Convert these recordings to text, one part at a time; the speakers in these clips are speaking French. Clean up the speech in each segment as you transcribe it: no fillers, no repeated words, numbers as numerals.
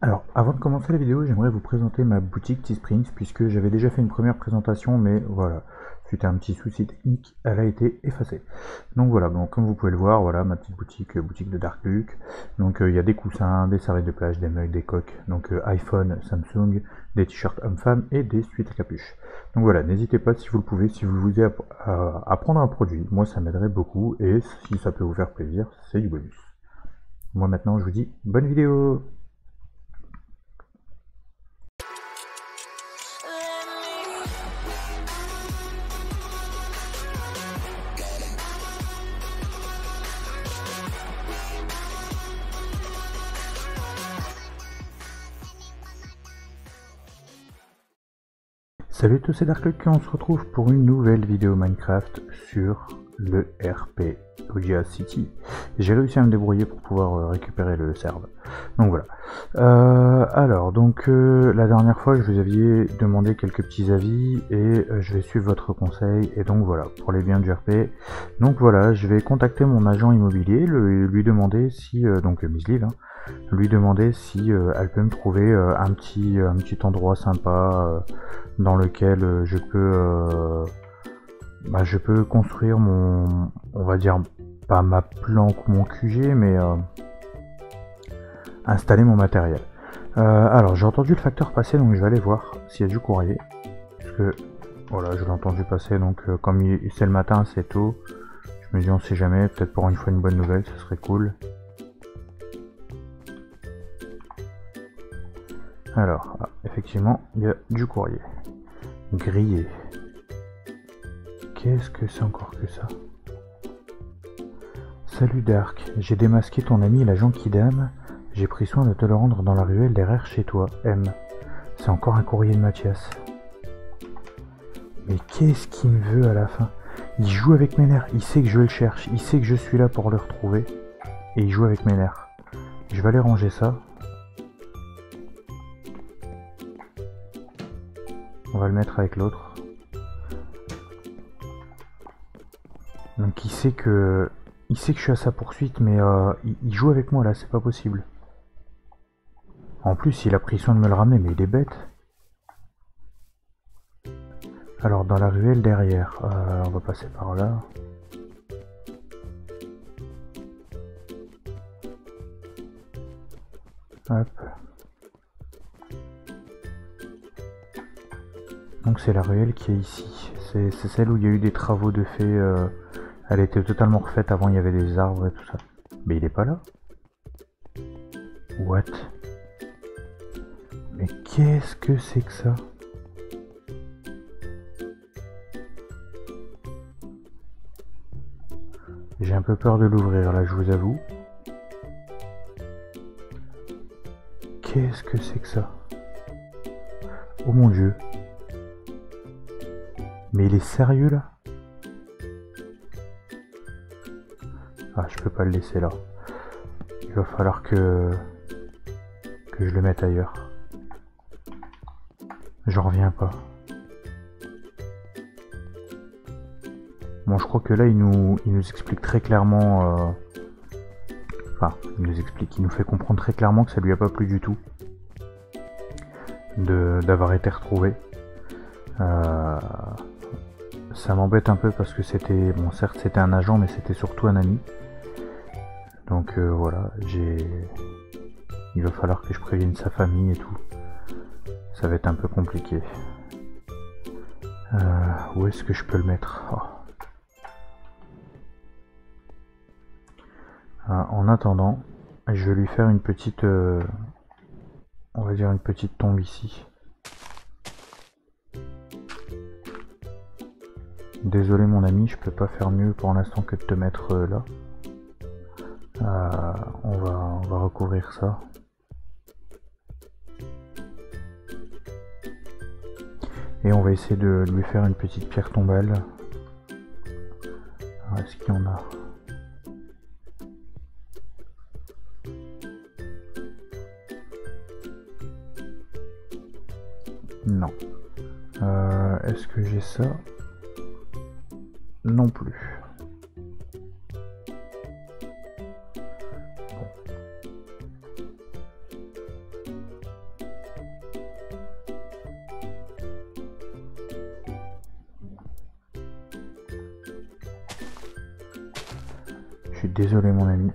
Alors, avant de commencer la vidéo, j'aimerais vous présenter ma boutique Teespring, puisque j'avais déjà fait une première présentation, mais voilà, suite à un petit souci technique, elle a été effacée. Donc voilà, bon, comme vous pouvez le voir, voilà ma petite boutique, boutique de Dark Luke. Donc il y a des coussins, des serviettes de plage, des mugs, des coques, donc iPhone, Samsung, des t-shirts hommes-femmes et des suites à capuche. Donc voilà, n'hésitez pas si vous le pouvez, si vous voulez à prendre un produit, moi ça m'aiderait beaucoup, et si ça peut vous faire plaisir, c'est du bonus. Moi maintenant, je vous dis bonne vidéo. Salut à tous, c'est Darkluck et on se retrouve pour une nouvelle vidéo Minecraft sur le RP Ogia City. J'ai réussi à me débrouiller pour pouvoir récupérer le serve. Donc voilà. La dernière fois je vous aviez demandé quelques petits avis et je vais suivre votre conseil. Et donc voilà, pour les biens du RP. Donc voilà, je vais contacter mon agent immobilier, lui demander si, donc Miss Liv, hein, lui demander si elle peut me trouver un petit endroit sympa dans lequel je peux construire mon, on va dire, pas ma planque ou mon QG, mais installer mon matériel. Alors j'ai entendu le facteur passer, donc je vais aller voir s'il y a du courrier, parce que voilà, je l'ai entendu passer, donc comme c'est le matin, c'est tôt, je me dis on sait jamais, peut-être pour une fois une bonne nouvelle, ce serait cool. Alors, effectivement, il y a du courrier. Grillé. Qu'est-ce que c'est encore que ça? Salut Dark, j'ai démasqué ton ami l'agent Kidam. J'ai pris soin de te le rendre dans la ruelle derrière chez toi, M. C'est encore un courrier de Mathias. Mais qu'est-ce qu'il me veut à la fin? Il joue avec mes nerfs, il sait que je le cherche, il sait que je suis là pour le retrouver. Et il joue avec mes nerfs. Je vais aller ranger ça. On va le mettre avec l'autre. Donc il sait que je suis à sa poursuite, mais il joue avec moi là, c'est pas possible. En plus, il a pris soin de me le ramener, mais il est bête. Alors dans la ruelle derrière, on va passer par là. Hop. Donc c'est la ruelle qui est ici. C'est celle où il y a eu des travaux de fait. Elle était totalement refaite, avant il y avait des arbres et tout ça. Mais il est pas là. What? Mais qu'est-ce que c'est que ça? J'ai un peu peur de l'ouvrir là, je vous avoue. Qu'est-ce que c'est que ça? Oh mon dieu. Mais il est sérieux là? Ah, je peux pas le laisser là. Il va falloir que je le mette ailleurs. J'en reviens pas. Bon, je crois que là, il nous explique très clairement... il nous fait comprendre très clairement que ça lui a pas plu du tout d'avoir été retrouvé. Ça m'embête un peu parce que c'était... Bon, certes, c'était un agent, mais c'était surtout un ami. Donc voilà, il va falloir que je prévienne sa famille et tout. Ça va être un peu compliqué. Où est-ce que je peux le mettre? En attendant, je vais lui faire une petite... on va dire une petite tombe ici. Désolé mon ami, je peux pas faire mieux pour l'instant que de te mettre là. On va recouvrir ça. Et on va essayer de lui faire une petite pierre tombale. Est-ce qu'il y en a? Non. Est-ce que j'ai ça? Non plus. suis désolé mon ami.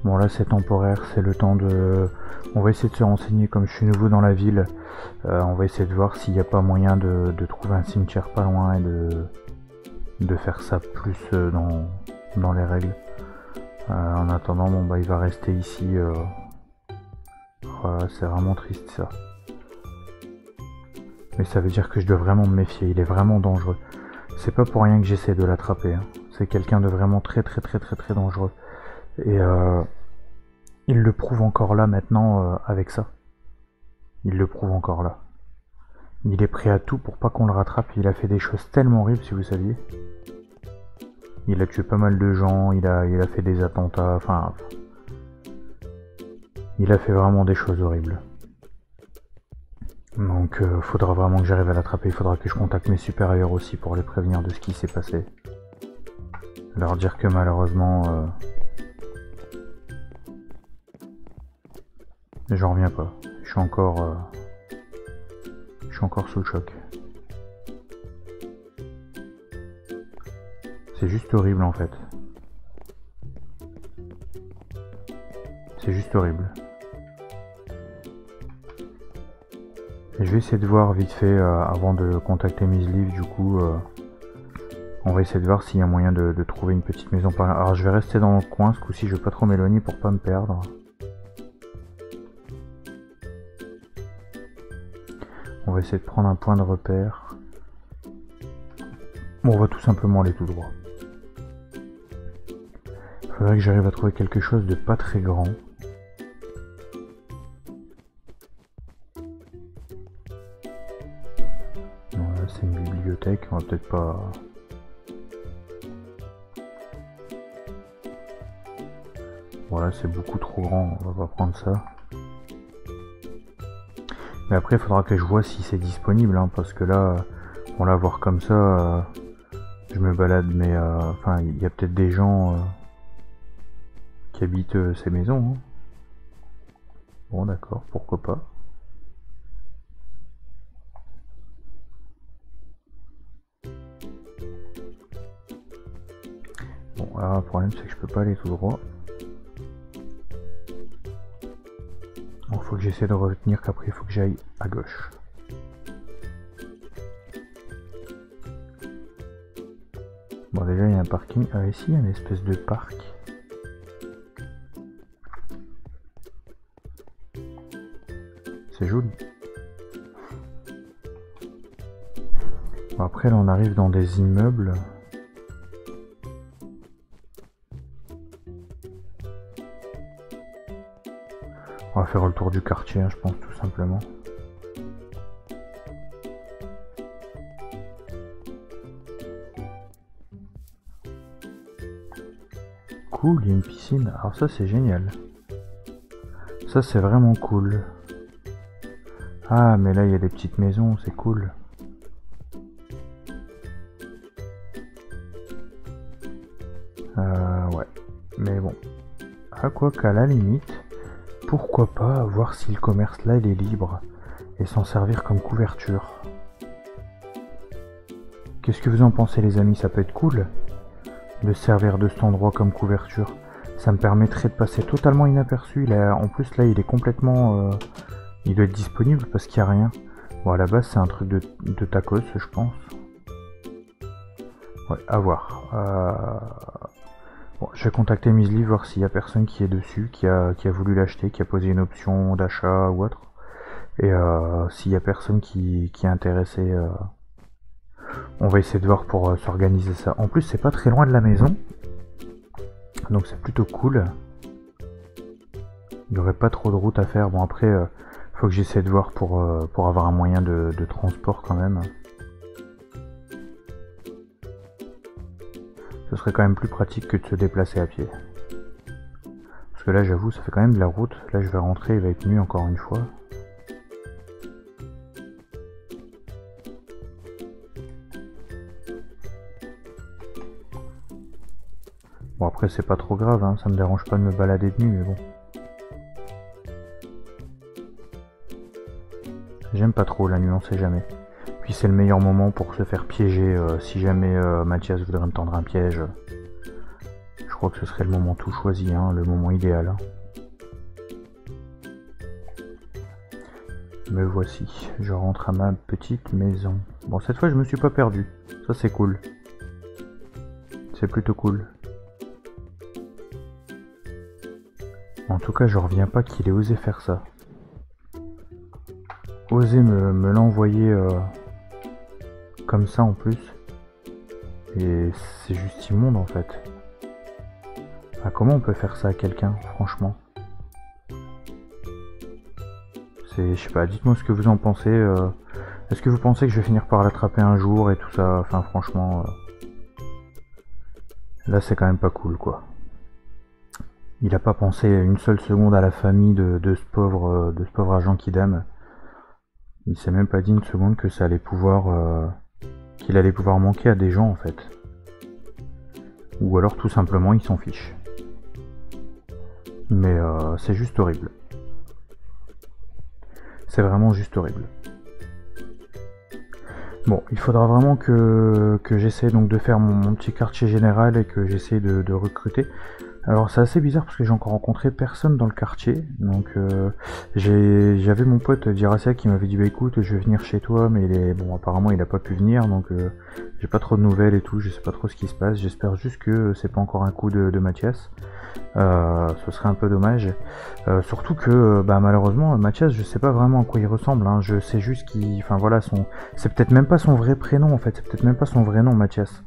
Bon là c'est temporaire, c'est le temps de... On va essayer de se renseigner, comme je suis nouveau dans la ville, on va essayer de voir s'il n'y a pas moyen de trouver un cimetière pas loin et de faire ça plus dans les règles. En attendant, bon bah il va rester ici. Voilà, c'est vraiment triste ça. Mais ça veut dire que je dois vraiment me méfier, il est vraiment dangereux. C'est pas pour rien que j'essaie de l'attraper, hein. C'est quelqu'un de vraiment très dangereux. Et il le prouve encore là maintenant avec ça. Il le prouve encore là. Il est prêt à tout pour pas qu'on le rattrape. Il a fait des choses tellement horribles, si vous saviez. Il a tué pas mal de gens, il a fait des attentats, enfin... Il a fait vraiment des choses horribles. Donc faudra vraiment que j'arrive à l'attraper, il faudra que je contacte mes supérieurs aussi pour les prévenir de ce qui s'est passé. Leur dire que malheureusement... j'en reviens pas. Je suis encore sous le choc. C'est juste horrible en fait. C'est juste horrible. Et je vais essayer de voir vite fait, avant de contacter Miss Liv, du coup, on va essayer de voir s'il y a moyen de trouver une petite maison par là. Alors je vais rester dans le coin, ce coup-ci je vais pas trop m'éloigner pour pas me perdre. On va essayer de prendre un point de repère. Bon, on va tout simplement aller tout droit. Il faudrait que j'arrive à trouver quelque chose de pas très grand. Bon, là c'est une bibliothèque, on va peut-être pas... Voilà, c'est beaucoup trop grand, on va pas prendre ça. Mais après, il faudra que je vois si c'est disponible, hein, parce que là, on la voir comme ça, je me balade, mais enfin, il y a peut-être des gens qui habitent ces maisons. Hein. Bon, d'accord, pourquoi pas. Bon, alors le problème, c'est que je peux pas aller tout droit. Bon, faut que j'essaie de retenir qu'après il faut que j'aille à gauche. Bon, déjà il y a un parking. Ah ici il y a une espèce de parc. C'est joli. Bon, après là on arrive dans des immeubles. On va faire le tour du quartier, hein, je pense, tout simplement. Cool, il y a une piscine. Alors ça, c'est génial. Ça, c'est vraiment cool. Ah, mais là, il y a des petites maisons, c'est cool. Ouais. Mais bon. À quoi qu'à la limite... Pourquoi pas voir si le commerce là il est libre et s'en servir comme couverture. Qu'est-ce que vous en pensez les amis, ça peut être cool de se servir de cet endroit comme couverture. Ça me permettrait de passer totalement inaperçu. En plus là il est complètement... il doit être disponible parce qu'il n'y a rien. Bon à la base c'est un truc de tacos je pense. Ouais, à voir. Bon, je vais contacter Miss Liv, voir s'il y a personne qui est dessus, qui a voulu l'acheter, qui a posé une option d'achat ou autre. Et s'il y a personne qui est intéressé, on va essayer de voir pour s'organiser ça. En plus, c'est pas très loin de la maison, donc c'est plutôt cool. Il n'y aurait pas trop de route à faire. Bon, après, faut que j'essaie de voir pour avoir un moyen de transport quand même. Ce serait quand même plus pratique que de se déplacer à pied. Parce que là, j'avoue, ça fait quand même de la route. Là, je vais rentrer, il va être nuit encore une fois. Bon, après, c'est pas trop grave, hein. Ça me dérange pas de me balader de nuit, mais bon. J'aime pas trop la nuit, on sait jamais. Puis c'est le meilleur moment pour se faire piéger, si jamais Mathias voudrait me tendre un piège. Je crois que ce serait le moment tout choisi, hein, le moment idéal. Me voici, je rentre à ma petite maison. Bon, cette fois je me suis pas perdu, ça c'est cool. C'est plutôt cool. En tout cas, je reviens pas qu'il ait osé faire ça. Oser me l'envoyer comme ça en plus. Et c'est juste immonde en fait. Ah, comment on peut faire ça à quelqu'un, franchement? Je sais pas, dites-moi ce que vous en pensez. Est-ce que vous pensez que je vais finir par l'attraper un jour et tout ça? Enfin, franchement, là c'est quand même pas cool, quoi. Il a pas pensé une seule seconde à la famille de ce pauvre agent Kidam. Il s'est même pas dit une seconde que ça allait pouvoir, qu'il allait pouvoir manquer à des gens en fait. Ou alors tout simplement il s'en fiche. Mais c'est juste horrible. C'est vraiment juste horrible. Bon, il faudra vraiment que j'essaie donc de faire mon petit quartier général et que j'essaie de recruter. Alors c'est assez bizarre parce que j'ai encore rencontré personne dans le quartier. Donc j'avais mon pote Diracia qui m'avait dit bah écoute je vais venir chez toi, mais bon apparemment il a pas pu venir, donc j'ai pas trop de nouvelles et tout, je sais pas trop ce qui se passe. J'espère juste que c'est pas encore un coup de Mathias. Ce serait un peu dommage. Surtout que bah malheureusement Mathias je sais pas vraiment à quoi il ressemble, hein. Je sais juste qu'il. Enfin voilà, c'est peut-être même pas son vrai prénom en fait, c'est peut-être même pas son vrai nom Mathias.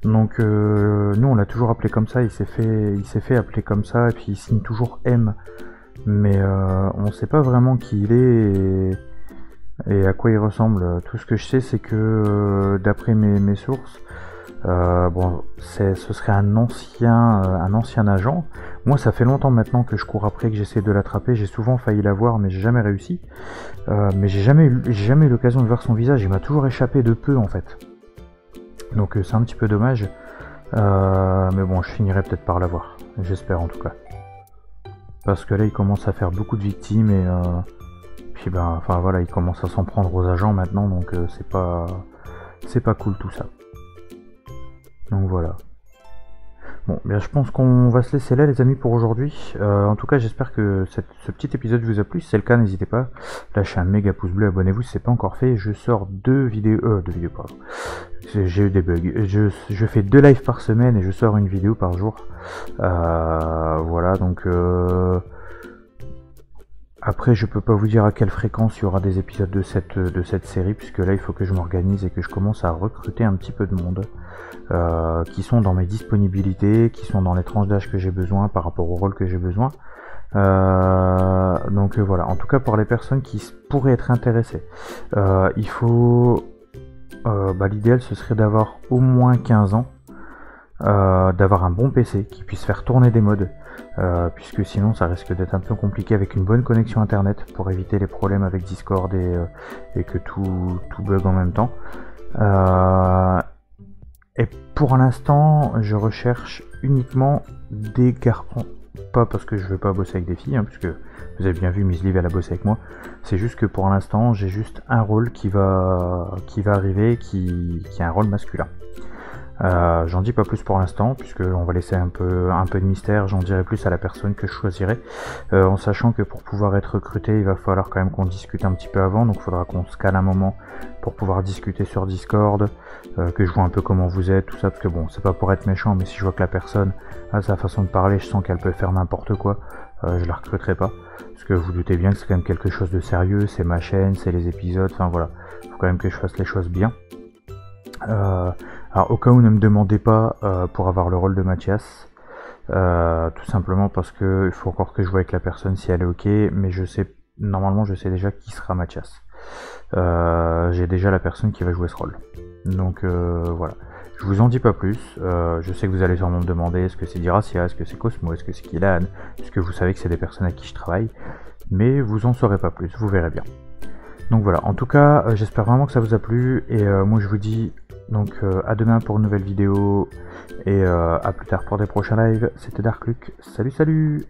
Donc nous on l'a toujours appelé comme ça, il s'est fait appeler comme ça et puis il signe toujours M, mais on sait pas vraiment qui il est et à quoi il ressemble. Tout ce que je sais c'est que d'après mes sources, bon ce serait un ancien agent. Moi ça fait longtemps maintenant que je cours après, que j'essaie de l'attraper, j'ai souvent failli l'avoir mais j'ai jamais réussi. Mais j'ai jamais eu l'occasion de voir son visage, il m'a toujours échappé de peu en fait. Donc c'est un petit peu dommage, mais bon je finirai peut-être par l'avoir, j'espère en tout cas. Parce que là il commence à faire beaucoup de victimes et puis ben enfin voilà il commence à s'en prendre aux agents maintenant, donc c'est pas cool tout ça. Donc voilà. Bon, bien je pense qu'on va se laisser là les amis pour aujourd'hui. En tout cas j'espère que ce petit épisode vous a plu. Si c'est le cas n'hésitez pas, lâchez un méga pouce bleu, abonnez-vous si c'est pas encore fait. Je sors deux vidéos pardon. J'ai eu des bugs. Je fais 2 lives par semaine et je sors une vidéo par jour. Voilà donc après je peux pas vous dire à quelle fréquence il y aura des épisodes de cette série, puisque là il faut que je m'organise et que je commence à recruter un petit peu de monde. Qui sont dans mes disponibilités, qui sont dans les tranches d'âge que j'ai besoin par rapport au rôle que j'ai besoin. Donc voilà, en tout cas pour les personnes qui pourraient être intéressées, il faut l'idéal ce serait d'avoir au moins 15 ans, d'avoir un bon PC qui puisse faire tourner des mods, puisque sinon ça risque d'être un peu compliqué, avec une bonne connexion internet pour éviter les problèmes avec Discord et que tout bug en même temps. Et pour l'instant, je recherche uniquement des garçons. Pas parce que je veux pas bosser avec des filles, hein, puisque vous avez bien vu, Miss Liv elle a bossé avec moi. C'est juste que pour l'instant, j'ai juste un rôle qui va arriver, qui est un rôle masculin. J'en dis pas plus pour l'instant, puisque on va laisser un peu de mystère. J'en dirai plus à la personne que je choisirai, en sachant que pour pouvoir être recruté, il va falloir quand même qu'on discute un petit peu avant, donc il faudra qu'on se cale un moment pour pouvoir discuter sur Discord, que je vois un peu comment vous êtes, tout ça, parce que bon, c'est pas pour être méchant, mais si je vois que la personne a sa façon de parler, je sens qu'elle peut faire n'importe quoi, je la recruterai pas, parce que vous doutez bien que c'est quand même quelque chose de sérieux, c'est ma chaîne, c'est les épisodes, enfin voilà, faut quand même que je fasse les choses bien. Alors au cas où ne me demandez pas pour avoir le rôle de Mathias, tout simplement parce que il faut encore que je vois avec la personne si elle est ok, mais normalement je sais déjà qui sera Mathias. J'ai déjà la personne qui va jouer ce rôle. Donc voilà, je vous en dis pas plus. Je sais que vous allez sûrement me demander est-ce que c'est Diracia, est-ce que c'est Cosmo, est-ce que c'est Kylan, puisque vous savez que c'est des personnes à qui je travaille, mais vous en saurez pas plus, vous verrez bien. Donc voilà, en tout cas j'espère vraiment que ça vous a plu, et moi je vous dis donc à demain pour une nouvelle vidéo, et à plus tard pour des prochains lives. C'était Dark Luke, salut salut.